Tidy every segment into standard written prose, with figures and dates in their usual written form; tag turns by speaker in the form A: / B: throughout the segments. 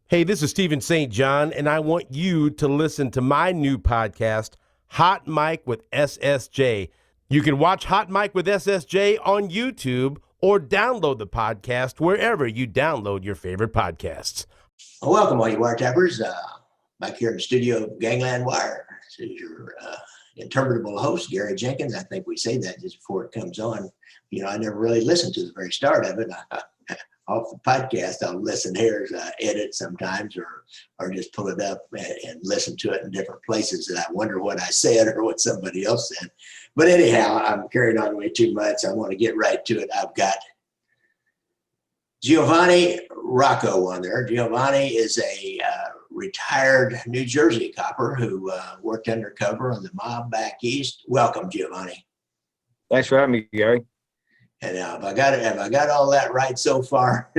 A: Hey, this is Stephen St. John, and I want you to listen to my new podcast, Hot Mic with SSJ. You can watch Hot Mic with SSJ on YouTube or download the podcast wherever you download your favorite podcasts.
B: Well, welcome, all you wiretappers. Back here in the studio of Gangland Wire. This is your interpretable host, Gary Jenkins. I think we say that just before it comes on. You know, I never really listened to the very start of it. Off the podcast, I'll listen here as I edit sometimes, or just pull it up and listen to it in different places, and I wonder what I said or what somebody else said. But anyhow, I'm carrying on way too much. I want to get right to it. I've got Giovanni Rocco on there. Giovanni is a retired New Jersey copper who worked undercover on the mob back east. Welcome, Giovanni.
C: Thanks for having me, Gary.
B: And have I got all that right so far?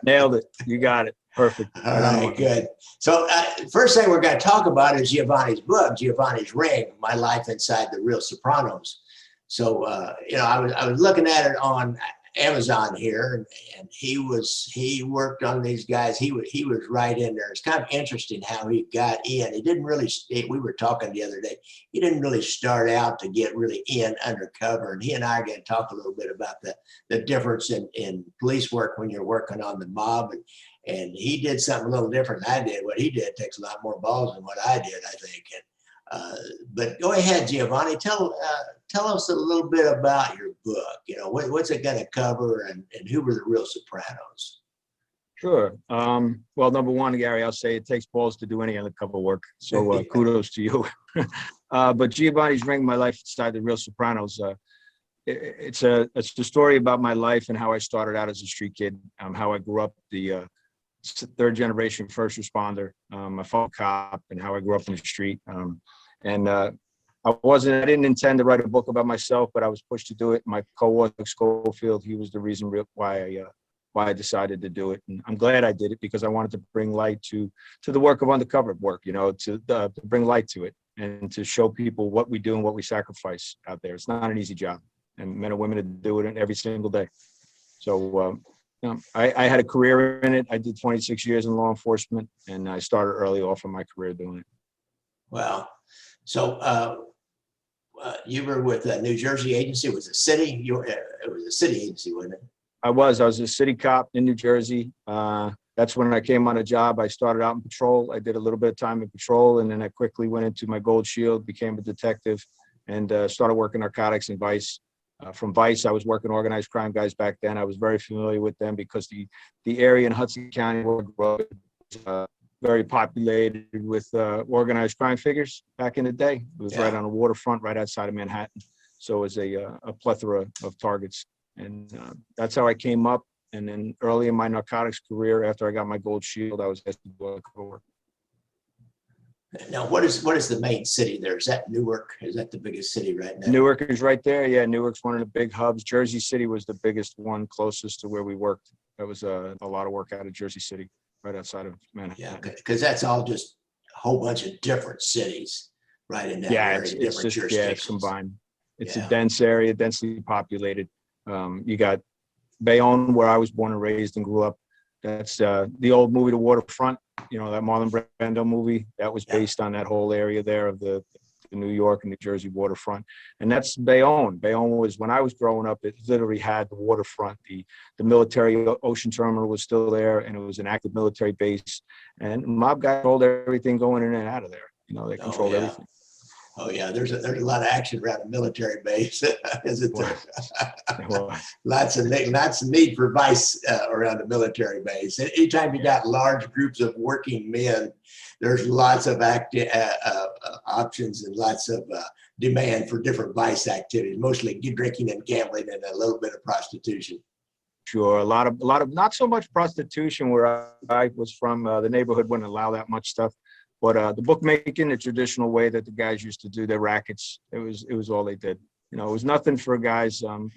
C: Nailed it. You got it. Perfect.
B: All right, good. So first thing we're going to talk about is Giovanni's book, Giovanni's Ring, My Life Inside the Real Sopranos. So, I was looking at it on Amazon here, and he worked on these guys. He was right in there. It's kind of interesting how he got in. He didn't really. We were talking the other day. He didn't really start out to get really in undercover. And he and I are going to talk a little bit about the difference in police work when you're working on the mob. And he did something a little different than I did. What he did takes a lot more balls than what I did, I think. But go ahead, Giovanni. Tell us a little bit about your book. You know, what's it going to cover, and who were the real Sopranos?
C: Sure. Well, number one, Gary, I'll say it takes balls to do any undercover work. So kudos to you. But Giovanni's Ring, My Life Inside the Real Sopranos. It's a story about my life and how I started out as a street kid, how I grew up, the third generation first responder, my father cop, and how I grew up in the street. I didn't intend to write a book about myself, but I was pushed to do it. My co-author, Schofield, he was the reason why I decided to do it. And I'm glad I did it, because I wanted to bring light to the work of undercover work, to bring light to it and to show people what we do and what we sacrifice out there. It's not an easy job, and men and women to do it every single day. So, I had a career in it. I did 26 years in law enforcement, and I started early off in my career doing it.
B: Wow. So you were with a New Jersey agency. It was a city. It was a city agency, wasn't it?
C: I was a city cop in New Jersey. That's when I came on a job. I started out in patrol. I did a little bit of time in patrol, and then I quickly went into my gold shield, became a detective, and started working narcotics and vice. From Vice, I was working organized crime guys back then. I was very familiar with them because the area in Hudson County where I grew up was very populated with organized crime figures back in the day. It was right on the waterfront, right outside of Manhattan. So it was a plethora of targets. And that's how I came up. And then early in my narcotics career, after I got my gold shield, I was asked to do undercover work.
B: Now, what is the main city there? Is that Newark? Is that the biggest city right now?
C: Newark is right there. Yeah, Newark's one of the big hubs. Jersey City was the biggest one closest to where we worked. That was a lot of work out of Jersey City, right outside of Manhattan.
B: Yeah, because that's all just a whole bunch of different cities right in that area,
C: it's just, it's combined. It's a dense area, densely populated. You got Bayonne, where I was born and raised and grew up. That's the old movie, The Waterfront. That Marlon Brando movie, that was based on that whole area there of the New York and New Jersey waterfront. And that's Bayonne. Bayonne was, when I was growing up, it literally had the waterfront. The military ocean terminal was still there, and it was an active military base. And mob guys controlled everything going in and out of there. They controlled everything.
B: Oh yeah, there's a lot of action around a military base, isn't there? Lots of need for vice around a military base. Anytime you got large groups of working men, there's lots of options and lots of demand for different vice activities, mostly drinking and gambling and a little bit of prostitution.
C: Sure, a lot of not so much prostitution where I was from. The neighborhood wouldn't allow that much stuff. But the bookmaking, the traditional way that the guys used to do their rackets, it was all they did. It was nothing for guys. John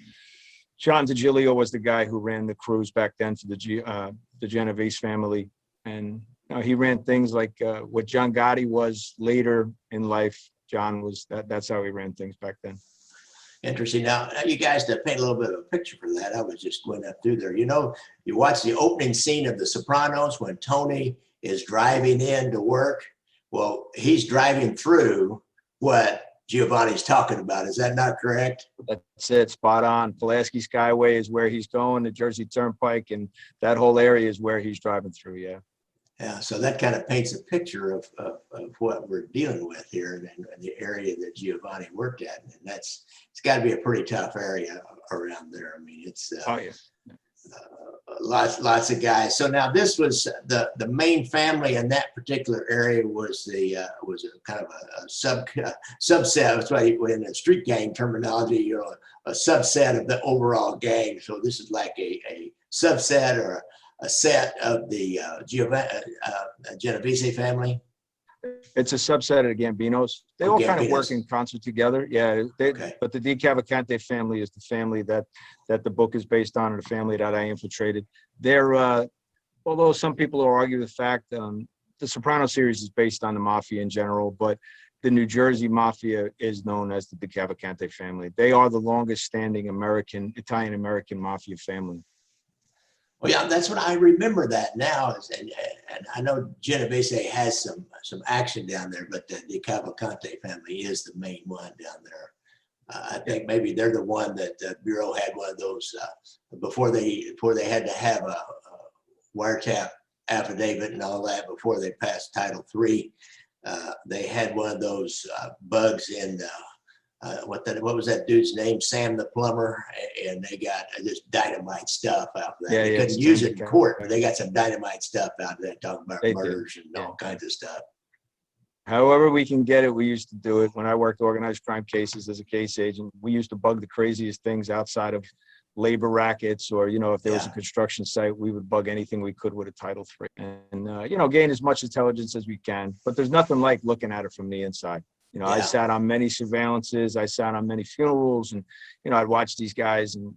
C: DiGilio was the guy who ran the crews back then for the Genovese family, and he ran things like what John Gotti was later in life. John was that's how he ran things back then.
B: Interesting. Now, you guys, to paint a little bit of a picture for that, I was just going up through there. You watch the opening scene of The Sopranos when Tony is driving in to work. Well, he's driving through what Giovanni's talking about. Is that not correct?
C: That's it. Spot on. Pulaski Skyway is where he's going, the Jersey Turnpike, and that whole area is where he's driving through. Yeah.
B: Yeah. So that kind of paints a picture of what we're dealing with here and the area that Giovanni worked at. And it's got to be a pretty tough area around there. I mean, it's
C: Oh, yeah.
B: lots of guys. So now this was the main family in that particular area was a kind of a subset. That's why in the street gang terminology, a subset of the overall gang. So this is like a subset or a set of the Genovese family.
C: It's a subset of the Gambinos. They all kind of work in concert together. Yeah.
B: Okay.
C: But the DeCavalcante family is the family that the book is based on, and the family that I infiltrated. They're, although some people will argue the fact, the Sopranos series is based on the mafia in general, but the New Jersey mafia is known as the DeCavalcante family. They are the longest standing Italian-American mafia family.
B: Well, yeah, that's what I remember that now. And I know Genovese has some action down there, but the DeCavalcante family is the main one down there. I think maybe they're the one that the Bureau had one of those before they had to have a wiretap affidavit and all that before they passed Title III. They had one of those bugs in what was that dude's name? Sam the plumber, and they got this dynamite stuff out there. They couldn't use it in court, but they got some dynamite stuff out there talking about murders and all kinds of stuff.
C: However we can get it, we used to do it. When I worked organized crime cases as a case agent, we used to bug the craziest things outside of labor rackets, or if there was a construction site, we would bug anything we could with a Title III, and gain as much intelligence as we can. But there's nothing like looking at it from the inside. I sat on many surveillances, I sat on many funerals, and I'd watch these guys, and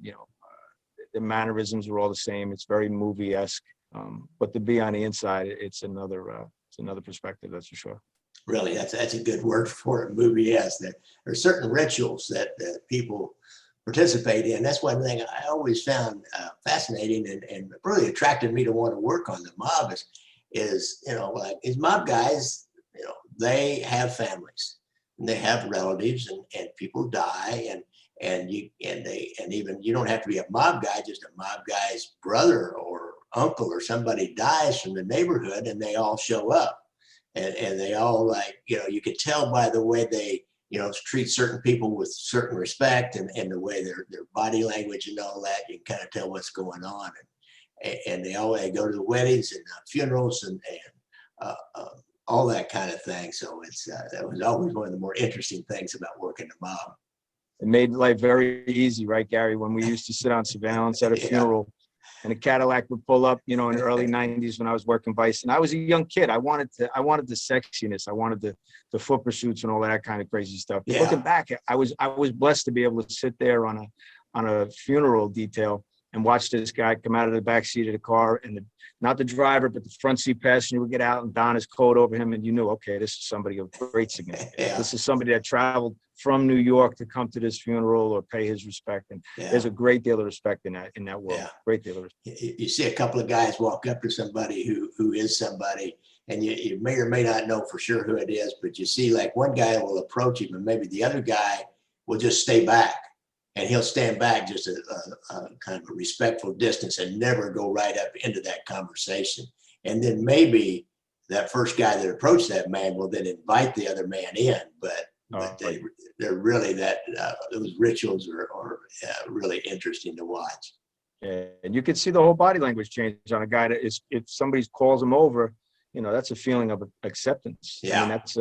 C: the mannerisms were all the same. It's very movie-esque, but to be on the inside, it's another perspective, that's for sure.
B: Really, that's a good word for it, movie-esque. There are certain rituals that people participate in. That's one thing I always found fascinating and really attracted me to want to work on the mob is like these mob guys, they have families and they have relatives, and people die, and even you don't have to be a mob guy, just a mob guy's brother or uncle or somebody dies from the neighborhood, and they all show up. And they all, like, you could tell by the way they, treat certain people with certain respect, and the way their body language and all that, you can kind of tell what's going on. And they always go to the weddings and funerals and all that kind of thing. So that was always one of the more interesting things about working the mob.
C: It made life very easy, right, Gary? When we used to sit on surveillance at a funeral, and a Cadillac would pull up, in the early 90s when I was working Vice. And I was a young kid. I wanted the sexiness. I wanted the foot pursuits and all that kind of crazy stuff. But looking back, I was blessed to be able to sit there on a funeral detail and watch this guy come out of the back seat of the car, and not the driver, but the front seat passenger would get out and don his coat over him. And okay, this is somebody of great significance. This is somebody that traveled from New York to come to this funeral or pay his respect. And there's a great deal of respect in that world. Great deal of respect.
B: You see a couple of guys walk up to somebody who is somebody, and you may or may not know for sure who it is, but you see, like, one guy will approach him, and maybe the other guy will just stay back. And he'll stand back just a kind of a respectful distance and never go right up into that conversation. And then maybe that first guy that approached that man will then invite the other man in. But they're really those rituals are really interesting to watch.
C: Yeah, and you can see the whole body language change on a guy that is, if somebody calls him over, that's a feeling of acceptance.
B: Yeah.
C: I mean, that's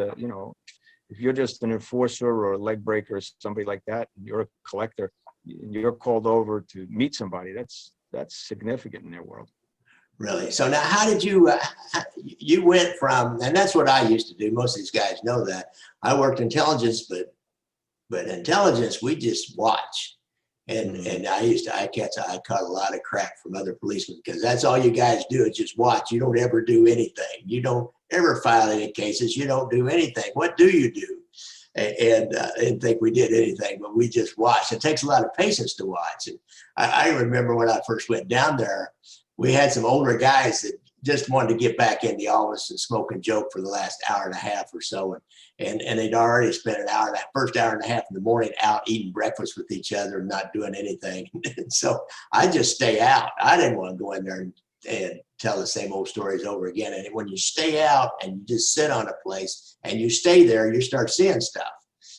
C: if you're just an enforcer or a leg breaker or somebody like that, and you're a collector, and you're called over to meet somebody, that's significant in their world.
B: Really? So now, how did you went from, and that's what I used to do. Most of these guys know that. I worked intelligence, but intelligence, we just watch. And I caught a lot of crap from other policemen, because that's all you guys do is just watch. You don't ever do anything. You don't ever file any cases. You don't do anything. What do you do? And I didn't think we did anything, but we just watched. It takes a lot of patience to watch. And I remember when I first went down there, we had some older guys that just wanted to get back in the office and smoke and joke for the last hour and a half or so. And they'd already spent an hour, that first hour and a half in the morning out eating breakfast with each other and not doing anything. And so I just stay out. I didn't want to go in there and tell the same old stories over again. And when you stay out and you just sit on a place and you stay there, you start seeing stuff.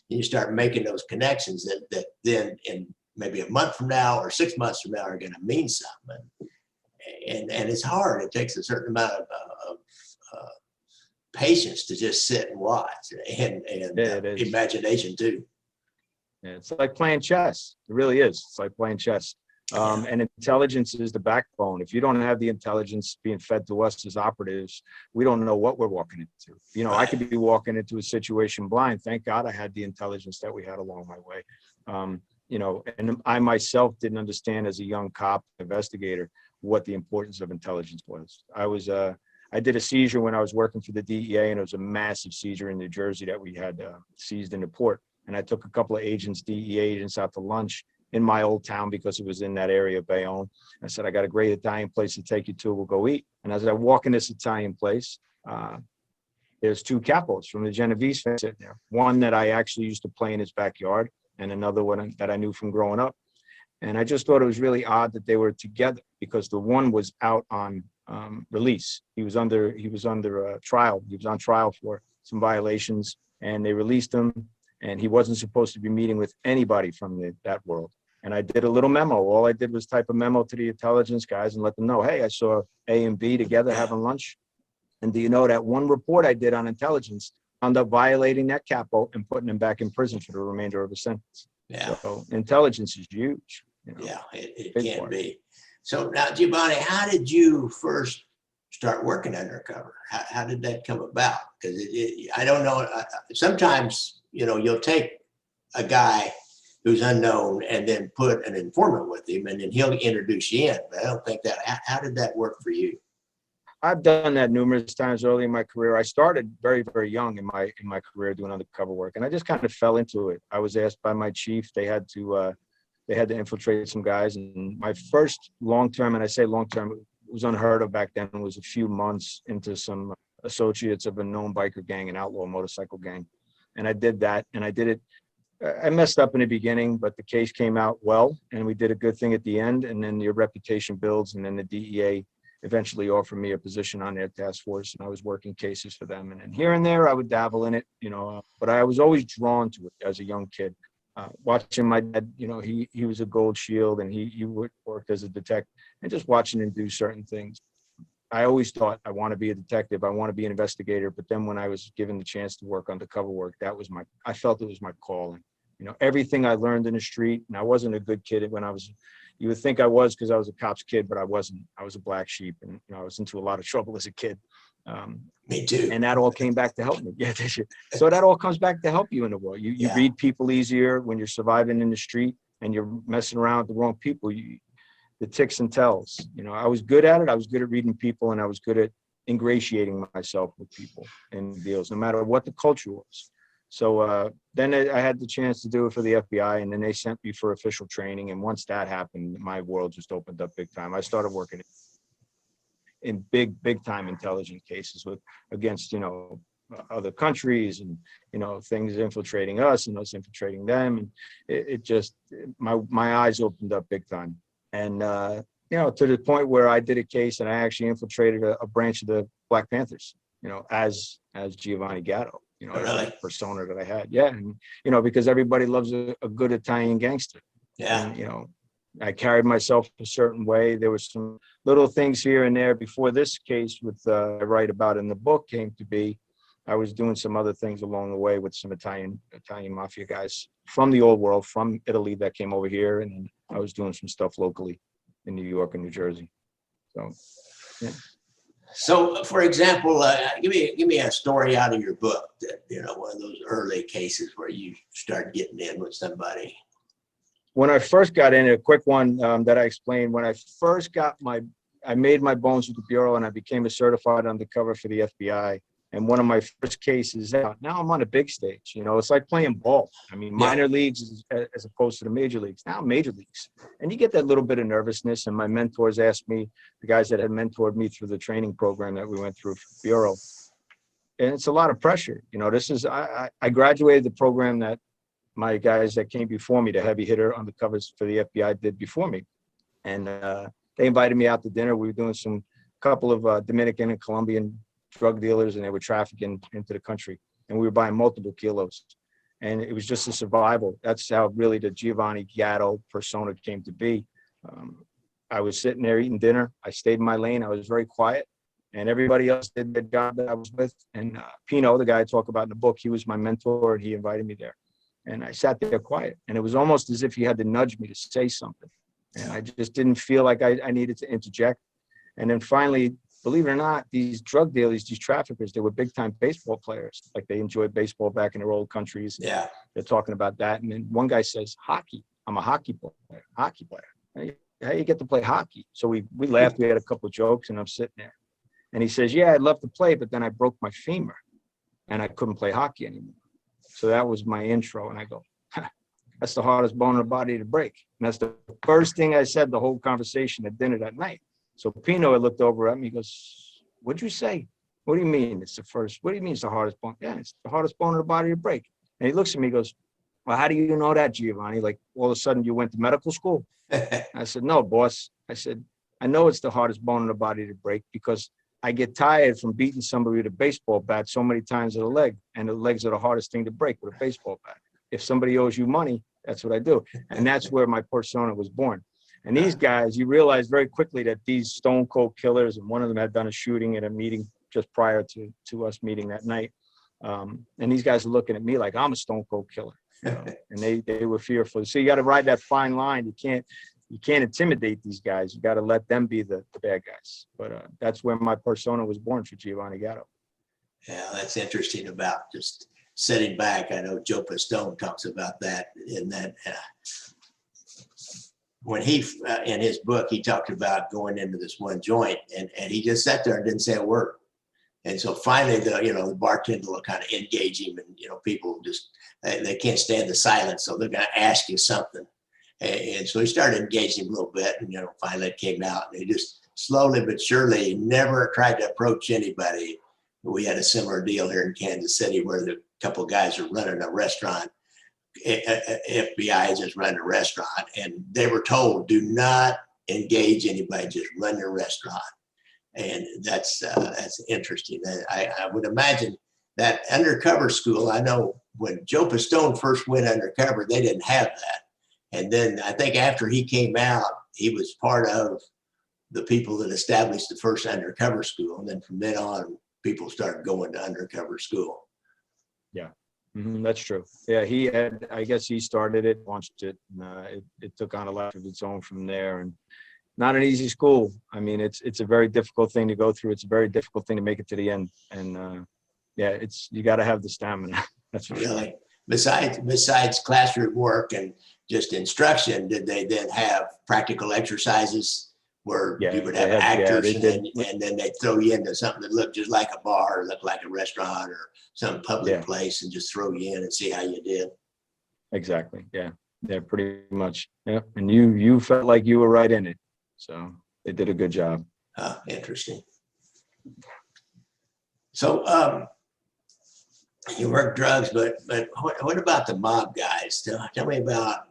B: And you start making those connections that then in maybe a month from now or 6 months from now are going to mean something. And it's hard. It takes a certain amount of patience to just sit and watch, and imagination too.
C: Yeah, it's like playing chess. It really is. It's like playing chess. And intelligence is the backbone. If you don't have the intelligence being fed to us as operatives, we don't know what we're walking into. You know, I could be walking into a situation blind. Thank God I had the intelligence that we had along my way. You know, and I myself didn't understand as a young cop investigator what the importance of intelligence was. I did a seizure when I was working for the DEA, and it was a massive seizure in New Jersey that we had seized in the port. And I took a couple of agents, DEA agents, out to lunch in my old town because it was in that area of Bayonne. I said, I got a great Italian place to take you to. We'll go eat. And as I walk in this Italian place, there's two capos from the Genovese sitting there. One that I actually used to play in his backyard, and another one that I knew from growing up. And I just thought it was really odd that they were together, because the one was out on release. He was under trial. He was on trial for some violations, and they released him, and he wasn't supposed to be meeting with anybody from that world. And I did a little memo. All I did was type a memo to the intelligence guys and let them know, hey, I saw A and B together having lunch. And do you know that one report I did on intelligence wound up violating that capo and putting him back in prison for the remainder of his sentence?
B: Yeah.
C: So intelligence is huge. You know,
B: yeah, it can be. So now, Giovanni, how did you first start working undercover? How did that come about? Because I don't know. Sometimes, you know, you'll take a guy who's unknown and then put an informant with him, and then he'll introduce you in. But I don't think that. How did that work for you?
C: I've done that numerous times early in my career. I started very, very young in my career doing undercover work, and I just kind of fell into it. I was asked by my chief; they had to infiltrate some guys. And my first long-term, and I say long-term, it was unheard of back then, was a few months into some associates of a known biker gang, an outlaw motorcycle gang. And I did that, and I did it. I messed up in the beginning, but the case came out well, and we did a good thing at the end. And then your reputation builds, and then the DEA eventually offered me a position on their task force, and I was working cases for them. And then here and there, I would dabble in it, you know, but I was always drawn to it as a young kid. Watching my dad, you know, he was a Gold Shield, and he worked as a detective, and just watching him do certain things. I always thought I want to be a detective, I want to be an investigator. But then when I was given the chance to work undercover work, I felt it was my calling. You know, everything I learned in the street, and I wasn't a good kid when you would think I was because I was a cop's kid, but I wasn't. I was a black sheep, and you know, I was into a lot of trouble as a kid.
B: Me too.
C: And that all came back to help me. Yeah, so that all comes back to help you in the world. You read people easier when you're surviving in the street and you're messing around with the wrong people. The ticks and tells. You know, I was good at it. I was good at reading people, and I was good at ingratiating myself with people in deals, no matter what the culture was. So then I had the chance to do it for the FBI, and then they sent me for official training. And once that happened, my world just opened up big time. I started working in big time intelligence cases against, you know, other countries, and, you know, things infiltrating us and us infiltrating them. And it just, my eyes opened up big time. And, you know, to the point where I did a case and I actually infiltrated a branch of the Black Panthers, you know, as Giovanni Gatto, you know,
B: really?
C: as a persona that I had. Yeah. And, you know, because everybody loves a good Italian gangster.
B: Yeah.
C: And, you know, I carried myself a certain way. There were some little things here and there before this case I write about in the book came to be. I was doing some other things along the way with some Italian mafia guys from the old world, from Italy, that came over here. And I was doing some stuff locally in New York and New Jersey. So, yeah.
B: So, for example, give me a story out of your book that, you know, one of those early cases where you start getting in with somebody.
C: When I first got in, a quick one that I explained, when I first got I made my bones with the Bureau and I became a certified undercover for the FBI. And one of my first cases out, now I'm on a big stage. You know, it's like playing ball. I mean, minor leagues as opposed to the major leagues. Now major leagues. And you get that little bit of nervousness. And my mentors asked me, the guys that had mentored me through the training program that we went through for Bureau. And it's a lot of pressure. You know, this is, I graduated the program that my guys that came before me, the heavy hitter undercovers for the FBI did before me. And they invited me out to dinner. We were doing some couple of Dominican and Colombian drug dealers, and they were trafficking into the country. And we were buying multiple kilos. And it was just a survival. That's how really the Giovanni Gatto persona came to be. I was sitting there eating dinner. I stayed in my lane. I was very quiet. And everybody else did the job that I was with. And Pino, the guy I talk about in the book, he was my mentor, and he invited me there. And I sat there quiet. And it was almost as if he had to nudge me to say something. And I just didn't feel like I needed to interject. And then finally, believe it or not, these drug dealers, these traffickers, they were big time baseball players. Like they enjoyed baseball back in their old countries.
B: Yeah.
C: They're talking about that. And then one guy says, hockey. I'm a hockey player. How you get to play hockey? So we laughed. We had a couple of jokes, and I'm sitting there. And he says, yeah, I'd love to play, but then I broke my femur and I couldn't play hockey anymore. So that was my intro. And I go, that's the hardest bone in the body to break. And that's the first thing I said the whole conversation at dinner that night. So Pino had looked over at me. He goes, what'd you say? What do you mean it's the first? What do you mean it's the hardest bone? Yeah, it's the hardest bone in the body to break. And he looks at me, he goes, well, how do you know that, Giovanni? Like all of a sudden you went to medical school? I said, no, boss. I said, I know it's the hardest bone in the body to break because I get tired from beating somebody with a baseball bat so many times with a leg, and the legs are the hardest thing to break with a baseball bat. If somebody owes you money, that's what I do. And that's where my persona was born. And these guys, you realize very quickly that these stone cold killers, and one of them had done a shooting at a meeting just prior to us meeting that night. And these guys are looking at me like I'm a stone cold killer. You know? And they were fearful. So you got to ride that fine line. You can't intimidate these guys. You got to let them be the bad guys. But that's where my persona was born for Giovanni Gatto.
B: Yeah, that's interesting about just sitting back. I know Joe Pistone talks about that in that when he, in his book, he talked about going into this one joint and he just sat there and didn't say a word. And so finally, the bartender will kind of engage him, and, people just, they can't stand the silence. So they're going to ask you something. And so he started engaging a little bit, and, finally it came out, and he just slowly but surely never tried to approach anybody. We had a similar deal here in Kansas City where the couple of guys are running a restaurant. FBI agents running a restaurant, and they were told, do not engage anybody, just run your restaurant. And that's interesting. I would imagine that undercover school, I know when Joe Pistone first went undercover, they didn't have that. And then I think after he came out, he was part of the people that established the first undercover school. And then from then on, people started going to undercover school.
C: Yeah, that's true. Yeah, I guess he started it, launched it, and it took on a life of its own from there. And not an easy school. I mean, it's a very difficult thing to go through. It's a very difficult thing to make it to the end. And you got to have the stamina. That's for
B: really
C: sure.
B: Besides classroom work and just instruction, did they then have practical exercises where you would have actors and then they'd throw you into something that looked just like a bar, or looked like a restaurant or some public place, and just throw you in and see how you did?
C: Exactly. Yeah, pretty much. Yeah, and you felt like you were right in it. So they did a good job.
B: Interesting. So you work drugs, but what about the mob guys? Tell me about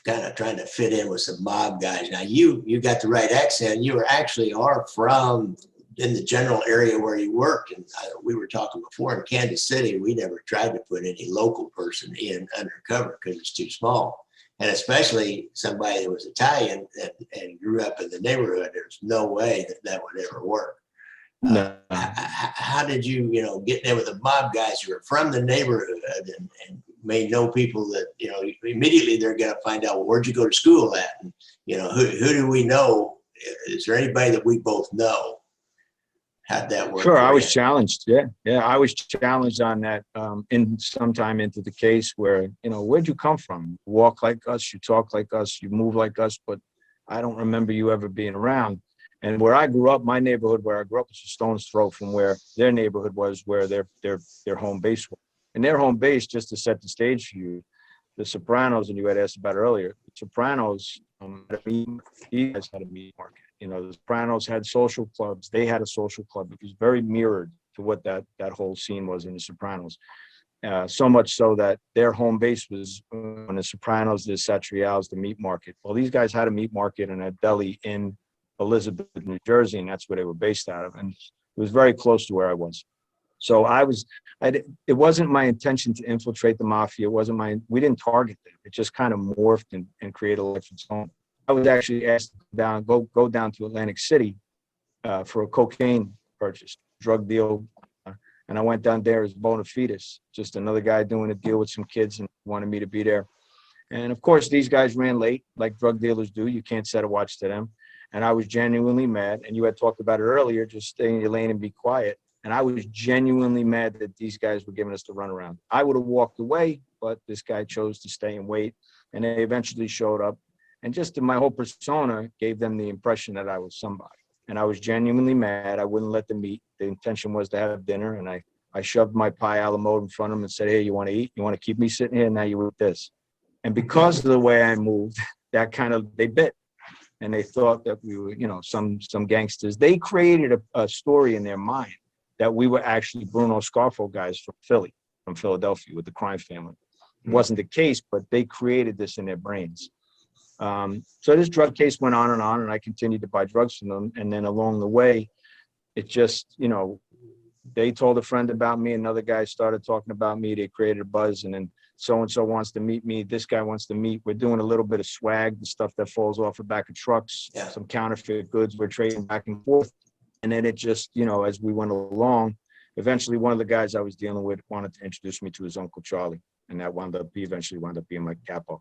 B: kind of trying to fit in with some mob guys. Now you got the right accent. You are from in the general area where you worked. And we were talking before in Kansas City, we never tried to put any local person in undercover because it's too small. And especially somebody that was Italian and grew up in the neighborhood, there's no way that would ever work.
C: No.
B: How did you, get there with the mob guys who are from the neighborhood and may know people that, immediately they're going to find out, well, where'd you go to school at? And, who do we know? Is there anybody that we both know? How'd that work?
C: Sure, I was challenged. Yeah, I was challenged on that in sometime into the case where, where'd you come from? You walk like us, you talk like us, you move like us, but I don't remember you ever being around. And where I grew up, my neighborhood where I grew up was a stone's throw from where their neighborhood was, where their home base was. And their home base, just to set the stage for you, the Sopranos, and you had asked about earlier, the Sopranos, you guys had a meat market. You know, the Sopranos had social clubs. They had a social club. It was very mirrored to what that whole scene was in the Sopranos. So much so that their home base was on the Sopranos, the Satrials, the meat market. Well, these guys had a meat market and a deli in Elizabeth, New Jersey, and that's where they were based out of. And it was very close to where I was. So it wasn't my intention to infiltrate the mafia. We didn't target them. It just kind of morphed and created a life of its own. I was actually asked to go down to Atlantic City for a cocaine purchase, drug deal. And I went down there as bona fides, just another guy doing a deal with some kids and wanted me to be there. And of course, these guys ran late, like drug dealers do. You can't set a watch to them. And I was genuinely mad. And you had talked about it earlier, just stay in your lane and be quiet. And I was genuinely mad that these guys were giving us the runaround. I would have walked away, but this guy chose to stay and wait. And they eventually showed up. And just in my whole persona gave them the impression that I was somebody. And I was genuinely mad. I wouldn't let them eat. The intention was to have dinner. And I shoved my pie a la mode in front of them and said, hey, you want to eat? You want to keep me sitting here? Now you eat this. And because of the way I moved, they bit. And they thought that we were, some gangsters. They created a story in their mind that we were actually Bruno Scarfo guys from Philadelphia with the crime family. It wasn't the case, but they created this in their brains. So this drug case went on, and I continued to buy drugs from them. And then along the way, it just, they told a friend about me. Another guy started talking about me. They created a buzz, and then so-and-so wants to meet me. This guy wants to meet. We're doing a little bit of swag, the stuff that falls off the back of trucks, some counterfeit goods. We're trading back and forth. And then it just, as we went along, eventually one of the guys I was dealing with wanted to introduce me to his Uncle Charlie. And that eventually wound up being my capo.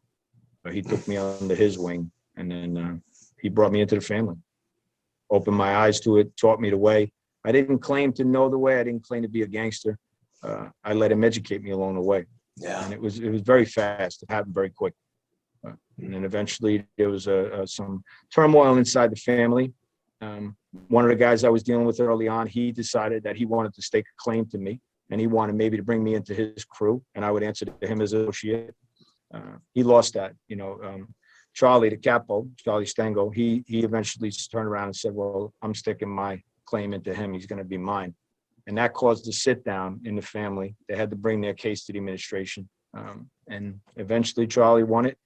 C: He took me under his wing, and then he brought me into the family, opened my eyes to it, taught me the way. I didn't claim to know the way. I didn't claim to be a gangster. I let him educate me along the way. Yeah. And it was very fast. It happened very quick. And then eventually there was some turmoil inside the family. One of the guys I was dealing with early on, he decided that he wanted to stake a claim to me, and he wanted maybe to bring me into his crew, and I would answer to him as an associate. He lost that, Charlie, the capo, Charlie Stango, he eventually turned around and said, well, I'm sticking my claim into him. He's going to be mine. And that caused a sit down in the family. They had to bring their case to the administration. And eventually Charlie won it,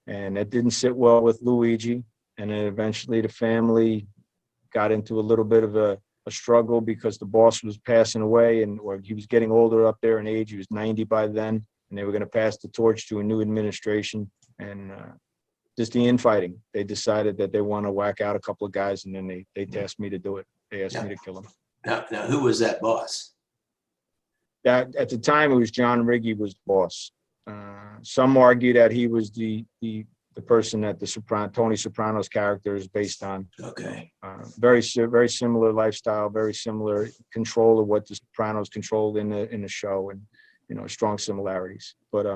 C: and that didn't sit well with Luigi. And then eventually the family got into a little bit of a struggle because the boss was passing away, or he was getting older up there in age. He was 90 by then. And they were going to pass the torch to a new administration, and just the infighting. They decided that they want to whack out a couple of guys, and then they tasked me to do it. They asked me to kill them.
B: Now, who was that boss?
C: At the time, it was John Riggi was the boss. Some argue that he was the person that Tony Soprano's character is based on. Okay. Very similar lifestyle, very similar control of what the Sopranos controlled in the show, and strong similarities. But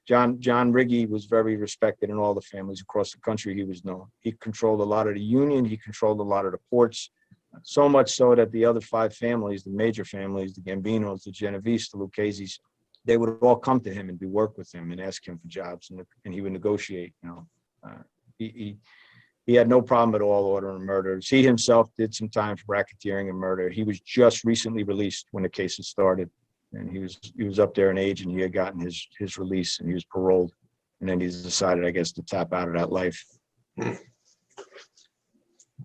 C: John Riggi was very respected in all the families across the country. He was known. He controlled a lot of the union. He controlled a lot of the ports, so much so that the other 5 families, the major families, the Gambinos, the Genovese, the Lucchese's, they would all come to him and do work with him and ask him for jobs, and he would negotiate. He had no problem at all ordering murders. He himself did some time for racketeering and murder. He was just recently released when the case had started. And he was up there in age, and he had gotten his release, and he was paroled. And then he's decided, I guess, to tap out of that life.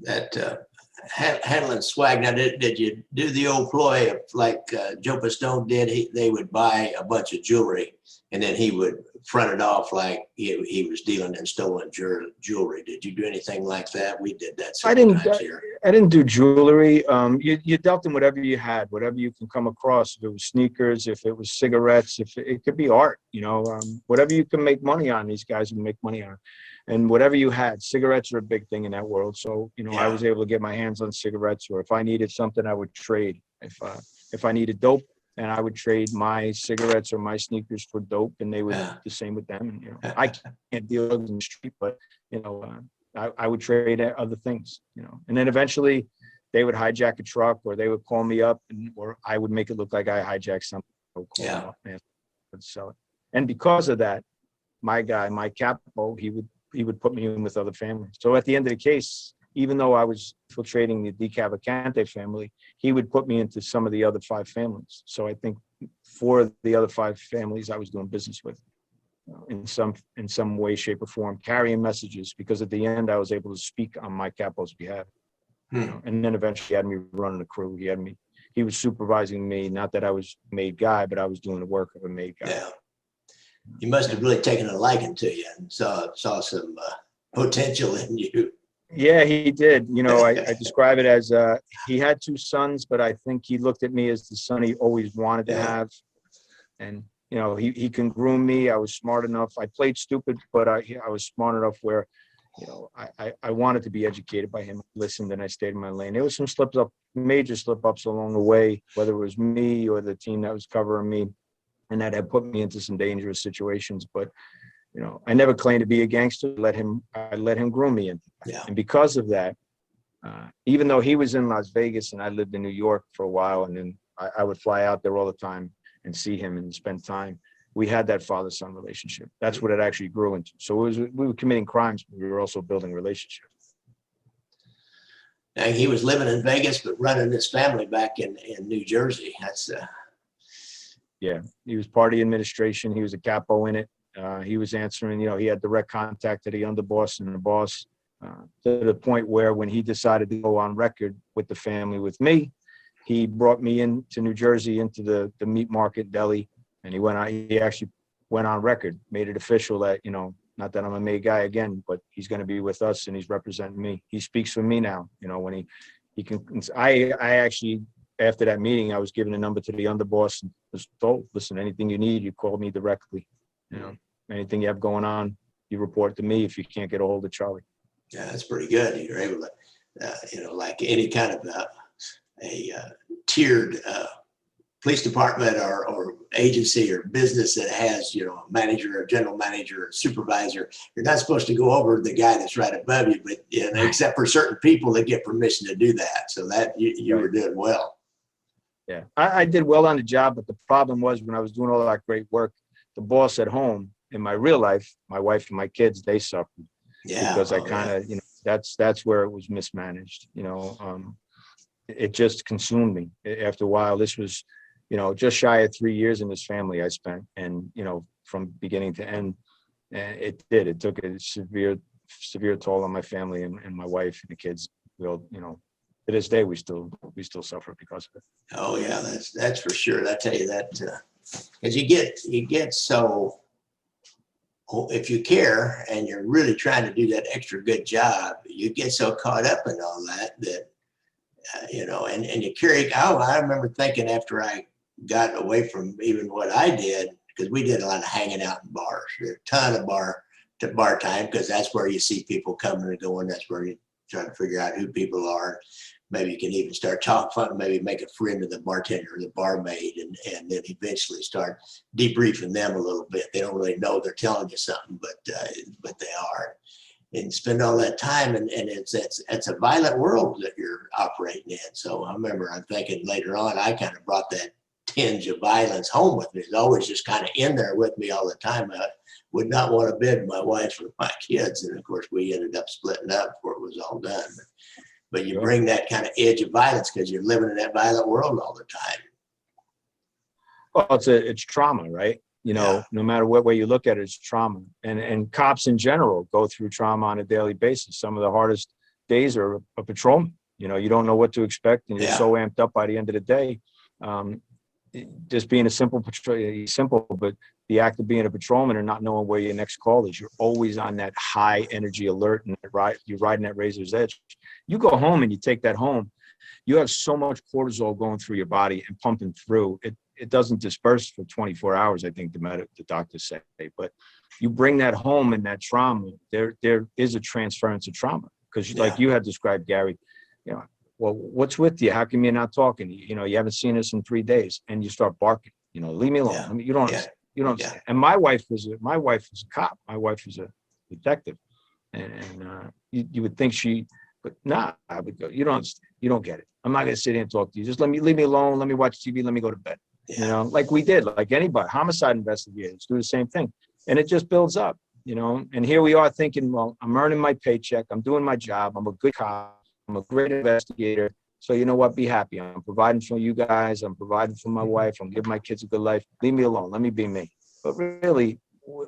B: That handling swag. Now, did you do the old ploy of like Joe Pistone did? They would buy a bunch of jewelry, and then he would front it off like he was dealing in stolen jewelry. Did you do anything like that? We did that several times here.
C: I didn't do jewelry. You dealt in whatever you had, whatever you can come across. If it was sneakers, if it was cigarettes, if it could be art, whatever you can make money on, these guys would make money on. And whatever you had, cigarettes are a big thing in that world. So, I was able to get my hands on cigarettes, or if I needed something, I would trade. If I needed dope, and I would trade my cigarettes or my sneakers for dope, and they would do the same with them. And, I can't deal in the street, but, I would trade other things, you know, and then eventually they would hijack a truck, or they would call me up, or I would make it look like I hijacked something. I would call them up and sell it. And because of that, my guy, my capo, he would put me in with other families. So at the end of the case, even though I was infiltrating the DeCavalcante family, he would put me into some of the other 5 families. So I think 4 of the other 5 families I was doing business with, in some way, shape, or form, carrying messages, because at the end I was able to speak on my capo's behalf. You know, and then eventually he had me running the crew. He was supervising me. Not that I was made guy, but I was doing the work of a made guy.
B: Yeah. He must have really taken a liking to you and saw some potential in you.
C: Yeah, he did. You know, I describe it as he had 2 sons, but I think he looked at me as the son he always wanted to have. And, you know, he can groom me. I was smart enough. I played stupid, but I was smart enough where, you know, I wanted to be educated by him. I listened, and I stayed in my lane. There was some major slip-ups along the way, whether it was me or the team that was covering me, and that had put me into some dangerous situations. But, you know, I never claimed to be a gangster. I let him groom me into that.
B: Yeah.
C: And because of that, even though he was in Las Vegas and I lived in New York for a while, and then I would fly out there all the time and see him and spend time, we had that father-son relationship. That's what it actually grew into. So we were committing crimes, but we were also building relationships.
B: Now, he was living in Vegas, but running his family back in New Jersey. That's
C: yeah, he was party administration. He was a capo in it. He was answering, you know, he had direct contact to the underboss and the boss, to the point where when he decided to go on record with the family with me, he brought me into New Jersey, into the meat market deli. And he actually went on record, made it official that, you know, not that I'm a made guy again, but he's going to be with us and he's representing me. He speaks for me now, you know, when he can. I actually, after that meeting, I was given a number to the underboss and was told, listen, anything you need, you call me directly. You know, anything you have going on, you report to me if you can't get a hold of Charlie.
B: Yeah, that's pretty good. You're able to, you know, like any kind of a tiered police department or agency or business that has, you know, a manager, a general manager, a supervisor, you're not supposed to go over the guy that's right above you, but you know, except for certain people that get permission to do that. So that you were doing well.
C: Yeah, I did well on the job, but the problem was when I was doing all that great work, the boss at home, in my real life, my wife and my kids, they suffered.
B: Yeah,
C: because I kind of, you know, that's where it was mismanaged. You know, it just consumed me. After a while, this was, you know, just shy of 3 years in this family I spent, and, you know, from beginning to end, and it took a severe toll on my family and my wife and the kids. We'll, you know, to this day, we still suffer because of it.
B: Oh yeah, that's for sure. I tell you that, because you get so, if you care and you're really trying to do that extra good job, you get so caught up in all that you know, and you carry. I remember thinking after I got away from even what I did, because we did a lot of hanging out in bars. There's a ton of bar time, because that's where you see people coming and going. That's where you try to figure out who people are. Maybe you can even start talking fun, maybe make a friend of the bartender or the barmaid, and then eventually start debriefing them a little bit. They don't really know they're telling you something, but they are. And spend all that time, and it's a violent world that you're operating in. So I remember I'm thinking later on, I kind of brought that tinge of violence home with me. It's always just kind of in there with me all the time. I would not want to bid my wife or my kids, and of course we ended up splitting up before it was all done. But you bring that kind of edge of violence because you're living in that violent world all the time.
C: Well, it's trauma, right? You know, no matter what way you look at it, it's trauma. And cops in general go through trauma on a daily basis. Some of the hardest days are a patrolman. You know, you don't know what to expect, and you're so amped up by the end of the day. Just being a simple but the act of being a patrolman and not knowing where your next call is, you're always on that high energy alert, and you're riding that razor's edge. You go home and you take that home, you have so much cortisol going through your body and pumping through it. It doesn't disperse for 24 hours, I think the doctors say, but you bring that home, and that trauma, there is a transference of trauma, because like you had described, Gary, you know, well, what's with you? How come you're not talking? You know, you haven't seen us in 3 days, and you start barking. You know, leave me alone. I mean, you don't. And my wife was a cop. My wife was a detective, And you would think but nah, I would go, you don't get it. I'm not going to sit here and talk to you. Just leave me alone. Let me watch TV. Let me go to bed.
B: Yeah.
C: Like we did, like anybody, homicide investigators do the same thing. And it just builds up, and here we are thinking, well, I'm earning my paycheck. I'm doing my job. I'm a good cop. I'm a great investigator. So you know what? Be happy. I'm providing for you guys. I'm providing for my wife. I'm giving my kids a good life. Leave me alone. Let me be me. But really,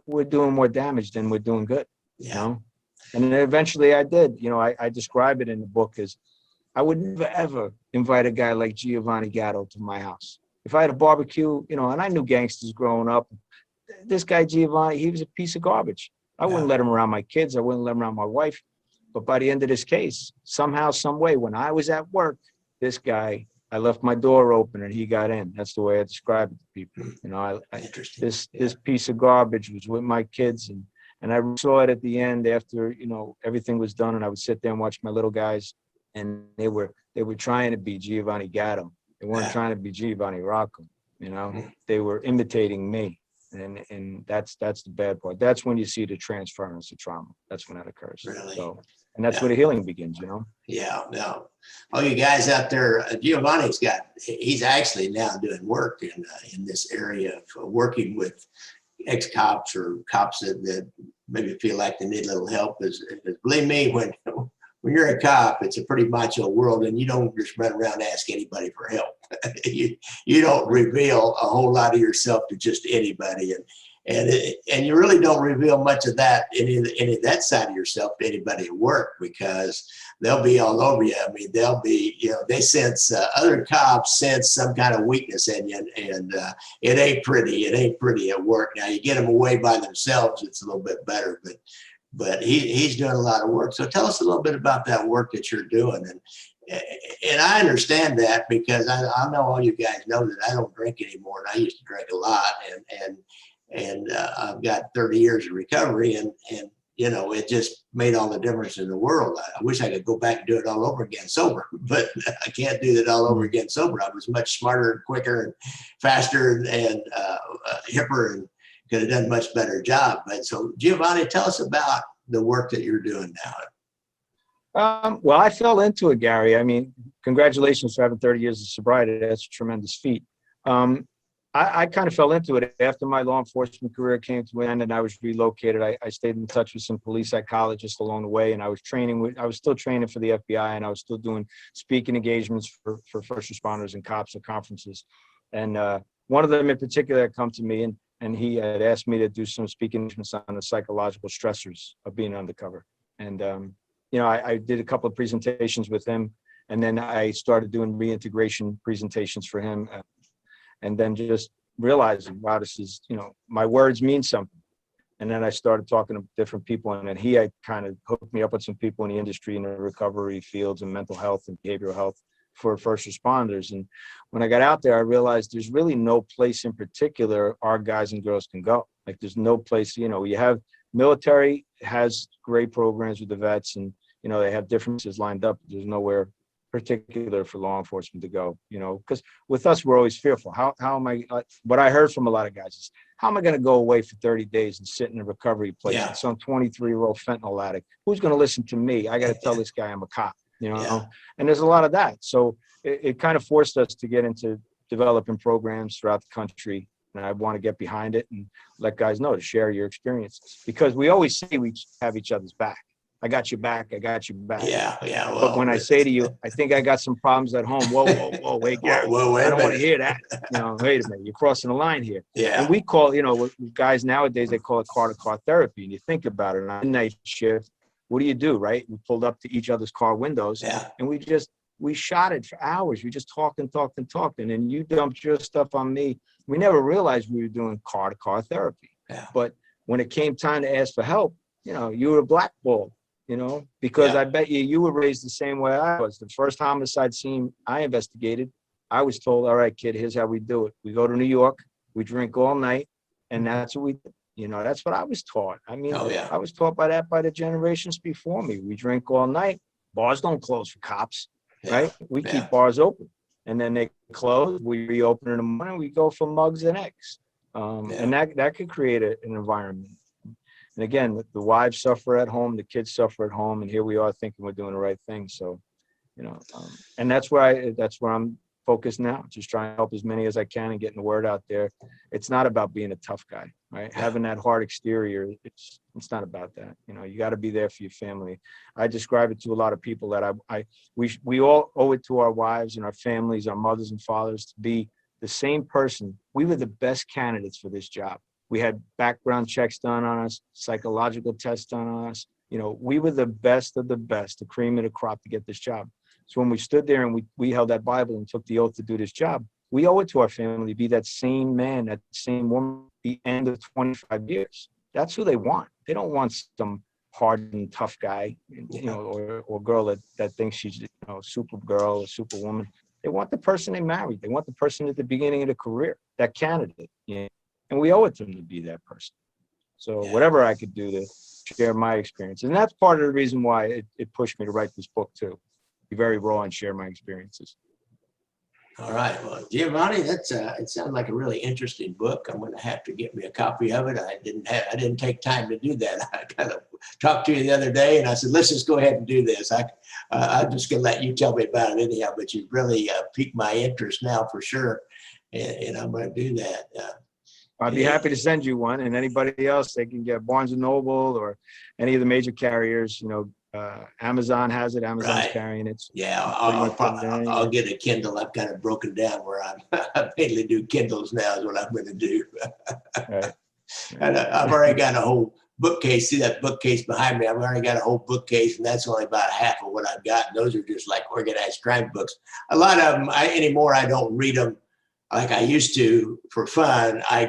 C: we're doing more damage than we're doing good, And then eventually I did. I describe it in the book as I would never, ever invite a guy like Giovanni Gatto to my house. If I had a barbecue, and I knew gangsters growing up, this guy Giovanni, he was a piece of garbage. I wouldn't let him around my kids. I wouldn't let him around my wife. But by the end of this case, somehow, some way, when I was at work, this guy, I left my door open and he got in. That's the way I describe it to people. This piece of garbage was with my kids, and I saw it at the end after everything was done, and I would sit there and watch my little guys, and they were trying to be Giovanni Gatto. They weren't trying to be Giovanni Rocco. They were imitating me. And that's the bad part. That's when you see the transference of trauma. That's when that occurs.
B: Really?
C: And that's where the healing begins,
B: Yeah. All you guys out there, he's actually now doing work in this area of working with ex-cops or cops that maybe feel like they need a little help. Believe me, when you're a cop, it's a pretty macho world, and you don't just run around and ask anybody for help. you don't reveal a whole lot of yourself to just anybody, and you really don't reveal much of that, any of that side of yourself to anybody at work, because they'll be all over you. I mean, they'll be, they sense, other cops sense some kind of weakness in you, and it ain't pretty. It ain't pretty at work. Now you get them away by themselves, it's a little bit better, but he's doing a lot of work. So tell us a little bit about that work that you're doing. And I understand that, because I know all you guys know that I don't drink anymore, and I used to drink a lot, and I've got 30 years of recovery, and it just made all the difference in the world. I wish I could go back and do it all over again sober, but I can't do that all over again sober. I was much smarter and quicker and faster and hipper, and could have done a much better job. But so Giovanni, tell us about the work that you're doing now.
C: Well, I fell into it, Gary. I mean, congratulations for having 30 years of sobriety. That's a tremendous feat. I kind of fell into it after my law enforcement career came to an end, and I was relocated. I stayed in touch with some police psychologists along the way, and I was still training for the FBI, and I was still doing speaking engagements for first responders and cops at conferences. And one of them in particular had come to me, and he had asked me to do some speaking engagements on the psychological stressors of being undercover. And I did a couple of presentations with him, and then I started doing reintegration presentations for him, and then just realizing, wow, this is, my words mean something. And then I started talking to different people, and then he had kind of hooked me up with some people in the industry in the recovery fields and mental health and behavioral health for first responders. And when I got out there, I realized there's really no place in particular our guys and girls can go. Like, there's no place, you have military has great programs with the vets, and they have differences lined up. There's nowhere particular for law enforcement to go, because with us, we're always fearful. How am I, what I heard from a lot of guys is, how am I going to go away for 30 days and sit in a recovery place with some 23-year-old fentanyl addict? Who's going to listen to me? I got to tell this guy I'm a cop, and there's a lot of that. So it kind of forced us to get into developing programs throughout the country. And I want to get behind it and let guys know to share your experiences, because we always say we have each other's back. I got your back. I got your back.
B: Yeah. Well,
C: but when I say to you, I think I got some problems at home. Whoa, wait, Gary. I don't want to hear that. Wait a minute. You're crossing the line here.
B: Yeah.
C: And we call, guys nowadays, they call it car-to-car therapy. And you think about it, on night shift, what do, right? We pulled up to each other's car windows, and we shot it for hours. We just talked. And you dumped your stuff on me. We never realized we were doing car-to-car therapy. Yeah. But when it came time to ask for help, you were blackballed. Because I bet you were raised the same way I was. The first homicide scene I investigated, I was told, all right, kid, here's how we do it. We go to New York, we drink all night, and that's what we do. That's what I was taught. I mean, I was taught by the generations before me. We drink all night. Bars don't close for cops, right? We keep bars open. And then they close, we reopen in the morning, we go for mugs and eggs. And that could create an environment. And again, the wives suffer at home, the kids suffer at home, and here we are thinking we're doing the right thing. So, and that's where I'm focused now, just trying to help as many as I can and getting the word out there. It's not about being a tough guy, right?
B: Yeah.
C: Having that hard exterior, it's not about that. You got to be there for your family. I describe it to a lot of people that we all owe it to our wives and our families, our mothers and fathers, to be the same person. We were the best candidates for this job. We had background checks done on us, psychological tests done on us. We were the best of the best, the cream of the crop to get this job. So when we stood there and we held that Bible and took the oath to do this job, we owe it to our family to be that same man, that same woman at the end of 25 years. That's who they want. They don't want some hardened, tough guy, or girl that thinks she's super girl or superwoman. They want the person they married. They want the person at the beginning of the career, that candidate. And we owe it to them to be that person. So whatever I could do to share my experience. And that's part of the reason why it pushed me to write this book too. Be very raw and share my experiences.
B: All right. Well, Giovanni, it sounds like a really interesting book. I'm going to have to get me a copy of it. I didn't take time to do that. I kind of talked to you the other day and I said, let's just go ahead and do this. I'm just going to let you tell me about it anyhow, but you've really piqued my interest now for sure. And I'm going to do that.
C: I'd be happy to send you one, and anybody else, they can get Barnes & Noble or any of the major carriers. Amazon has it. Amazon's carrying it.
B: Yeah, I'll get a Kindle. I've got it broken down where I mainly do Kindles now is what I'm going to do.
C: Right.
B: And I've already got a whole bookcase. See that bookcase behind me? I've already got a whole bookcase, and that's only about half of what I've got. And those are just like organized crime books. A lot of them, anymore, I don't read them like I used to for fun. I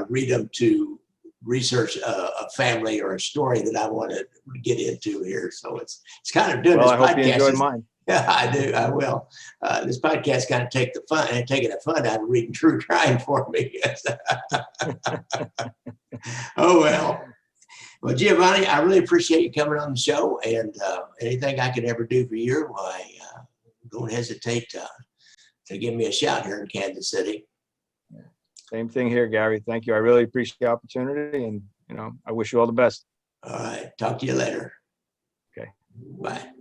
B: read them to research a family or a story that I want to get into here. So it's kind of doing this podcast.
C: I hope you enjoyed mine.
B: Yeah, I do. I will. This podcast kind of taking the fun out of reading true crime for me. Oh, well. Well, Giovanni, I really appreciate you coming on the show, and anything I could ever do for you, why, don't hesitate to give me a shout here in Kansas City.
C: Same thing here, Gary. Thank you. I really appreciate the opportunity, and I wish you all the best.
B: All right. Talk to you later.
C: Okay.
B: Bye.